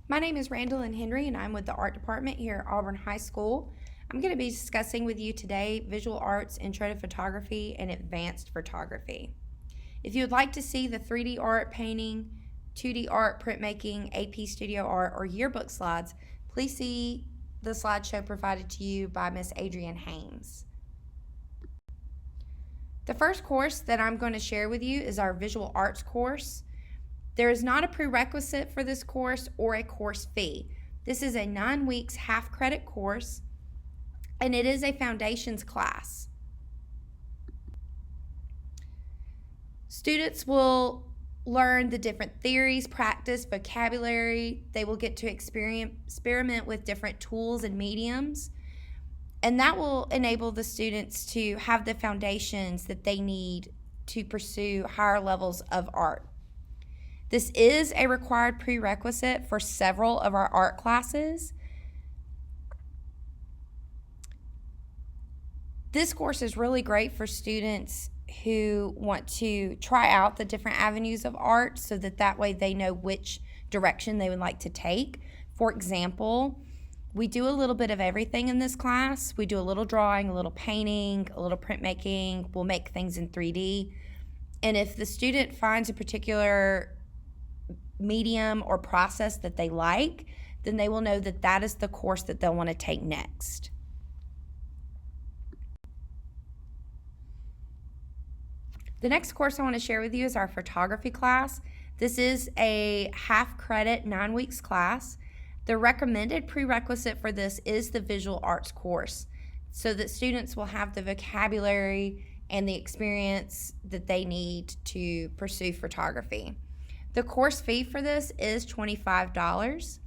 My name is Randall and Henry, and I'm with the art department here at Auburn High School. I'm going to be discussing with you today visual arts, intro to photography, and advanced photography. If you would like to see the 3D art, painting, 2D art, printmaking, AP Studio art, or yearbook slides, please see the slideshow provided to you by Miss Adrienne Hames. The first course that I'm going to share with you is our visual arts course. There is not a prerequisite for this course or a course fee. This is a 9 weeks half credit course, and it is a foundations class. Students will learn the different theories, practice, vocabulary. They will get to experiment with different tools and mediums, and that will enable the students to have the foundations that they need to pursue higher levels of art. This is a required prerequisite for several of our art classes. This course is really great for students who want to try out the different avenues of art so that way they know which direction they would like to take. For example, we do a little bit of everything in this class. We do a little drawing, a little painting, a little printmaking. We'll make things in 3D. And if the student finds a particular medium or process that they like, then they will know that that is the course that they'll want to take next. The next course I want to share with you is our photography class. This is a half credit 9 weeks class. The recommended prerequisite for this is the visual arts course, so that students will have the vocabulary and the experience that they need to pursue photography. The course fee for this is $25.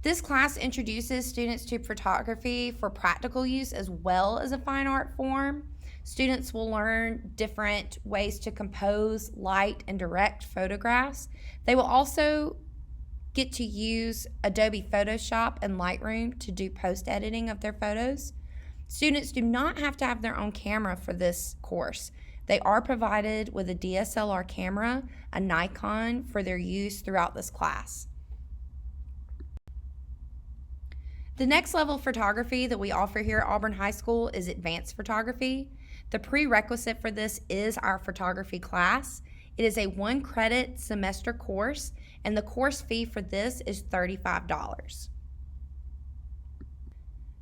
This class introduces students to photography for practical use as well as a fine art form. Students will learn different ways to compose, light, and direct photographs. They will also get to use Adobe Photoshop and Lightroom to do post-editing of their photos. Students do not have to have their own camera for this course. They are provided with a DSLR camera, a Nikon, for their use throughout this class. The next level of photography that we offer here at Auburn High School is advanced photography. The prerequisite for this is our photography class. It is a 1 credit semester course, and the course fee for this is $35.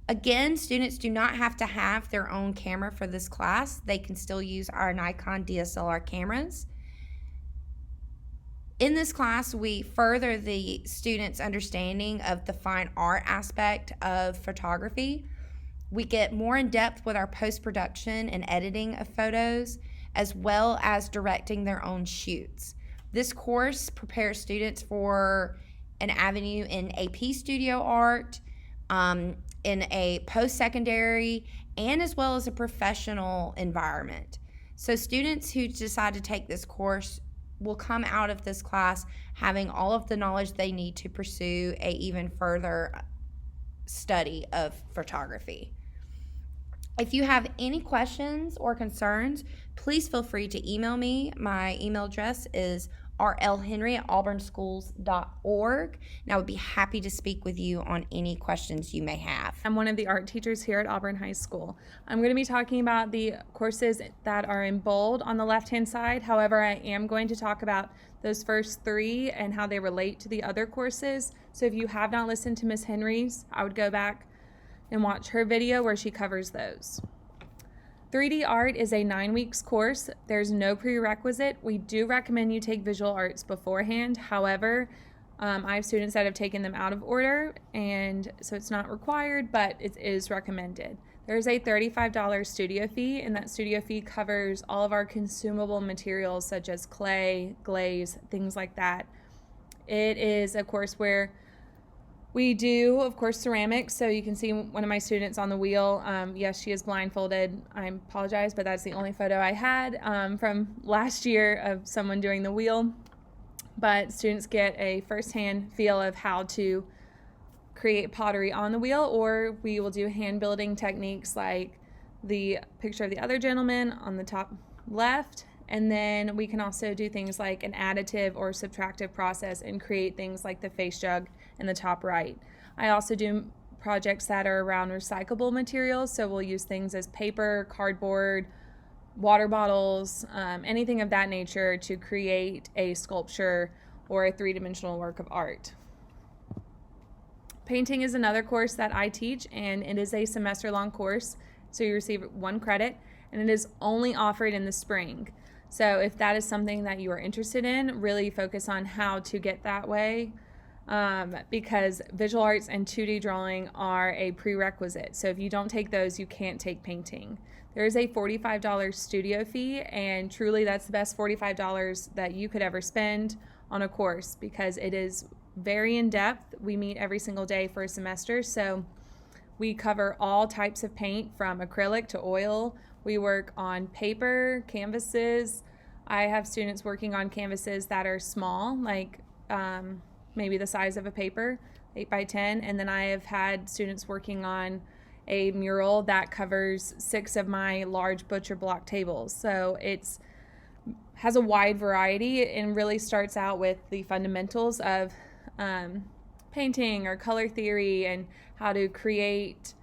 Again, students do not have to have their own camera for this class. They can still use our Nikon DSLR cameras. In this class, we further the students' understanding of the fine art aspect of photography. We get more in depth with our post-production and editing of photos, as well as directing their own shoots. This course prepares students for an avenue in AP Studio art, in a post-secondary, and as well as a professional environment. So students who decide to take this course will come out of this class having all of the knowledge they need to pursue a even further study of photography. If you have any questions or concerns, please feel free to email me. My email address is rlhenry@auburnschools.org, and I would be happy to speak with you on any questions you may have. I'm one of the art teachers here at Auburn High School. I'm going to be talking about the courses that are in bold on the left-hand side. However, I am going to talk about those first 3 and how they relate to the other courses. So if you have not listened to Miss Henry's, I would go back and watch her video where she covers those. 3D art is a 9 weeks course. There's no prerequisite. We do recommend you take visual arts beforehand. However, I have students that have taken them out of order, and so it's not required, but it is recommended. There's a $35 studio fee, and that studio fee covers all of our consumable materials such as clay, glaze, things like that. It is a course where we do, of course, ceramics, so you can see one of my students on the wheel. Yes, she is blindfolded. I apologize, but that's the only photo I had from last year of someone doing the wheel. But students get a firsthand feel of how to create pottery on the wheel, or we will do hand building techniques like the picture of the other gentleman on the top left, And then we can also do things like an additive or subtractive process and create things like the face jug in the top right. I also do projects that are around recyclable materials, so we'll use things as paper, cardboard, water bottles, anything of that nature to create a sculpture or a three-dimensional work of art. Painting is another course that I teach, and it is a semester-long course, so you receive 1 credit, and it is only offered in the spring. So if that is something that you are interested in, really focus on how to get that way, because visual arts and 2D drawing are a prerequisite. So if you don't take those, you can't take painting. There is a $45 studio fee, and truly that's the best $45 that you could ever spend on a course, because it is very in-depth. We meet every single day for a semester, so we cover all types of paint from acrylic to oil. We work on paper, canvases. I have students working on canvases that are small, like maybe the size of a paper, 8 by 10, and then I have had students working on a mural that covers 6 of my large butcher block tables. So it's has a wide variety and really starts out with the fundamentals of painting or color theory and how to create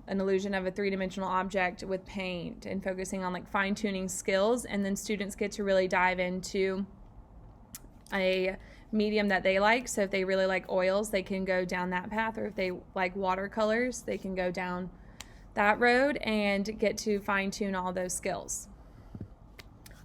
an illusion of a three-dimensional object with paint, and focusing on like fine-tuning skills. And then students get to really dive into a medium that they like. So if they really like oils, they can go down that path, or if they like watercolors, they can go down that road and get to fine-tune all those skills.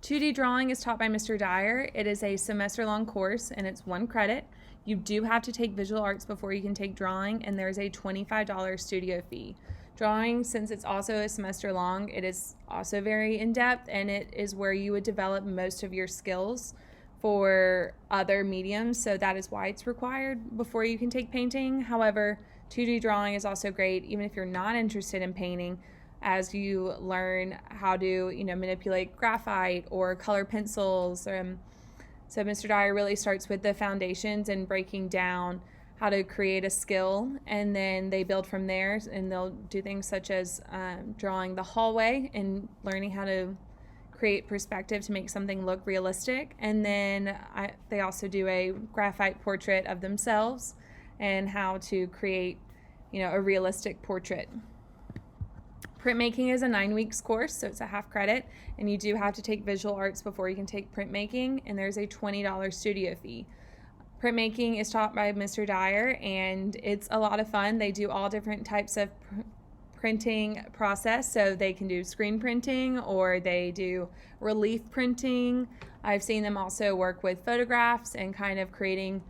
2D drawing is taught by Mr. Dyer. It is a semester-long course, and it's 1 credit. You do have to take visual arts before you can take drawing, and there's a $25 studio fee. Drawing, since it's also a semester long, it is also very in-depth, and it is where you would develop most of your skills for other mediums, so that is why it's required before you can take painting. However, 2D drawing is also great even if you're not interested in painting, as you learn how to manipulate graphite or color pencils. So Mr. Dyer really starts with the foundations and breaking down how to create a skill, and then they build from there, and they'll do things such as drawing the hallway and learning how to create perspective to make something look realistic. And then they also do a graphite portrait of themselves and how to create a realistic portrait. Printmaking is a 9 weeks course, so it's a half credit, and you do have to take visual arts before you can take printmaking, and there's a $20 studio fee. Printmaking is taught by Mr. Dyer, and it's a lot of fun. They do all different types of printing process, so they can do screen printing or they do relief printing. I've seen them also work with photographs and kind of creating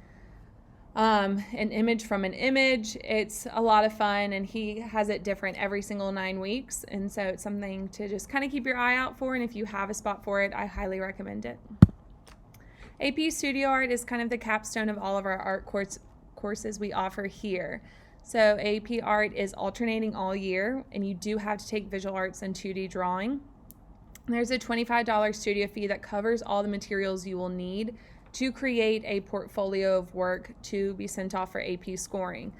an image from an image. It's a lot of fun, and he has it different every single 9 weeks, and so it's something to just kind of keep your eye out for, and if you have a spot for it, I highly recommend it. AP Studio Art is kind of the capstone of all of our art courses we offer here. So AP Art is alternating all year, and you do have to take visual arts and 2D drawing. There's a $25 studio fee that covers all the materials you will need to create a portfolio of work to be sent off for AP scoring.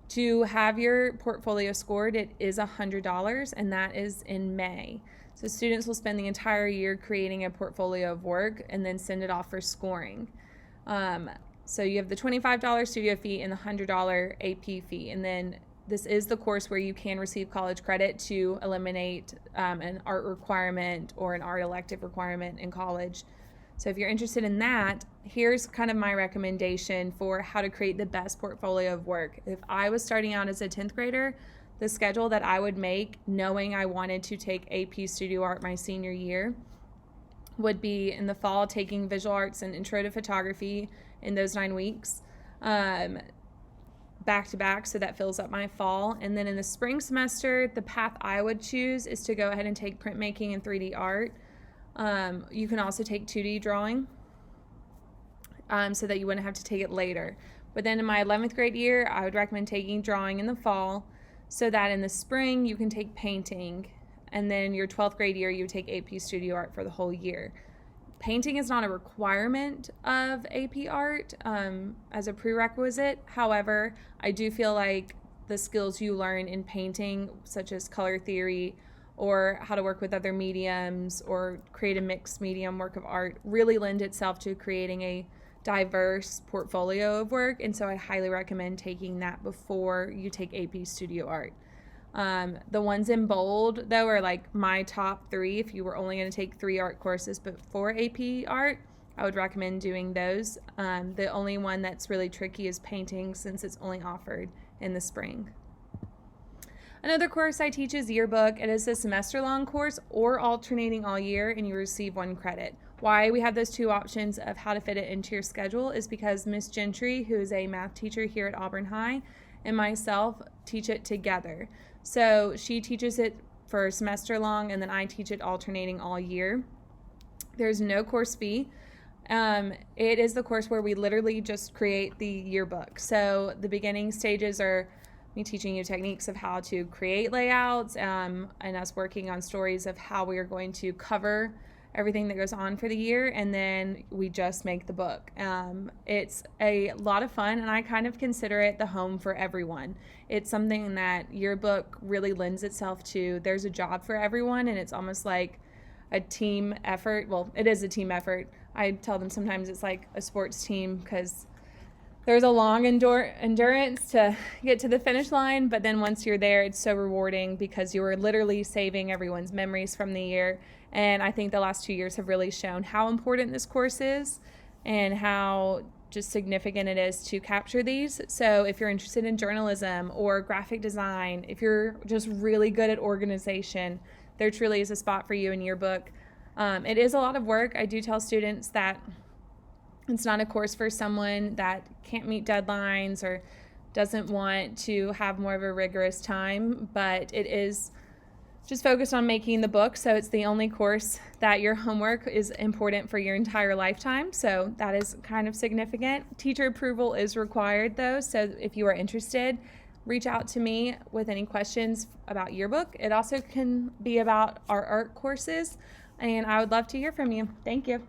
To have your portfolio scored, it is $100, and that is in May. So students will spend the entire year creating a portfolio of work and then send it off for scoring. So you have the $25 studio fee and the $100 AP fee, and then this is the course where you can receive college credit to eliminate an art requirement or an art elective requirement in college. So if you're interested in that, here's kind of my recommendation for how to create the best portfolio of work. If I was starting out as a 10th grader, the schedule that I would make, knowing I wanted to take AP Studio Art my senior year, would be in the fall taking visual arts and intro to photography in those 9 weeks, back to back, so that fills up my fall. And then in the spring semester, the path I would choose is to go ahead and take printmaking and 3D art. You can also take 2D drawing, so that you wouldn't have to take it later. But then in my 11th grade year, I would recommend taking drawing in the fall, so that in the spring you can take painting, and then your 12th grade year you would take AP Studio Art for the whole year. Painting is not a requirement of AP Art as a prerequisite. However, I do feel like the skills you learn in painting, such as color theory or how to work with other mediums or create a mixed medium work of art really lend itself to creating a diverse portfolio of work. And so I highly recommend taking that before you take AP Studio Art. The ones in bold, though, are like my top 3. If you were only going to take 3 art courses but for AP Art, I would recommend doing those. The only one that's really tricky is painting, since it's only offered in the spring. Another course I teach is Yearbook. It is a semester-long course or alternating all year, and you receive 1 credit. Why we have those 2 options of how to fit it into your schedule is because Miss Gentry, who is a math teacher here at Auburn High, and myself teach it together. So she teaches it for a semester long, and then I teach it alternating all year. There's no course fee. It is the course where we literally just create the yearbook. So the beginning stages are me teaching you techniques of how to create layouts, and us working on stories of how we are going to cover everything that goes on for the year, and then we just make the book. It's a lot of fun, and I kind of consider it the home for everyone. It's something that Yearbook really lends itself to. There's a job for everyone, and it's almost like a team effort. Well, it is a team effort. I tell them sometimes it's like a sports team, because there's a long endurance to get to the finish line, but then once you're there, it's so rewarding because you are literally saving everyone's memories from the year. And I think the last 2 years have really shown how important this course is and how just significant it is to capture these. So if you're interested in journalism or graphic design, if you're just really good at organization, there truly is a spot for you in Yearbook. It is a lot of work. I do tell students that it's not a course for someone that can't meet deadlines or doesn't want to have more of a rigorous time, but it is just focused on making the book. So it's the only course that your homework is important for your entire lifetime. So that is kind of significant. Teacher approval is required, though. So if you are interested, reach out to me with any questions about Yearbook. It also can be about our art courses, and I would love to hear from you. Thank you.